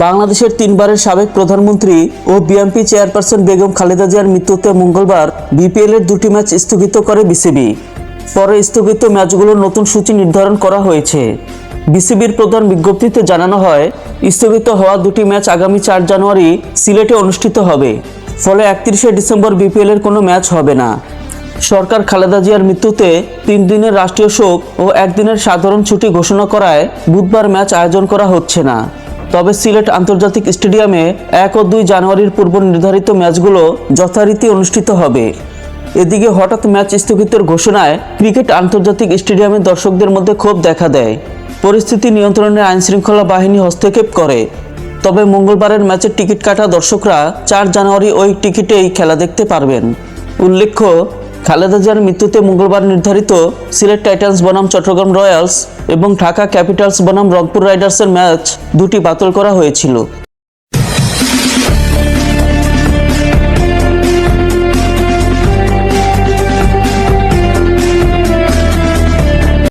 বাংলাদেশের তিনবারের সাবেক প্রধানমন্ত্রী ও বিএনপি চেয়ারপারসন বেগম খালেদা জিয়ার মৃত্যুতে মঙ্গলবার বিপিএলের দুটি ম্যাচ স্থগিত করে বিসিবি। পরে স্থগিত ম্যাচগুলোর নতুন সূচি নির্ধারণ করা হয়েছে। বিসিবির প্রধান বিজ্ঞপ্তিতে জানানো হয়, স্থগিত হওয়া দুটি ম্যাচ আগামী 4 জানুয়ারি সিলেটে অনুষ্ঠিত হবে। ফলে 31শে ডিসেম্বর বিপিএলের কোনো ম্যাচ হবে না। সরকার খালেদা জিয়ার মৃত্যুতে 3 দিনের রাষ্ট্রীয় শোক ও 1 দিনের সাধারণ ছুটি ঘোষণা করায় বুধবার ম্যাচ আয়োজন করা হচ্ছে না। তবে সিলেট আন্তর্জাতিক স্টেডিয়ামে 1 ও 2 জানুয়ারির পূর্ব নির্ধারিত ম্যাচগুলো যথারীতি অনুষ্ঠিত হবে। এদিকে হঠাৎ ম্যাচ স্থগিতের ঘোষণায় ক্রিকেট আন্তর্জাতিক স্টেডিয়ামে দর্শকদের মধ্যে ক্ষোভ দেখা দেয়। পরিস্থিতি নিয়ন্ত্রণে আইনশৃঙ্খলা বাহিনী হস্তক্ষেপ করে। তবে মঙ্গলবারের ম্যাচের টিকিট কাটা দর্শকরা 4 জানুয়ারি ওই টিকিটেই খেলা দেখতে পারবেন। উল্লেখ্য, খালেদা জিয়ার মৃত্যুতে মঙ্গলবার নির্ধারিত সিলেট টাইটান্স বনাম চট্টগ্রাম রয়্যালস এবং ঢাকা ক্যাপিটালস বনাম রংপুর রাইডার্সের ম্যাচ দুটি বাতিল করা হয়েছিল।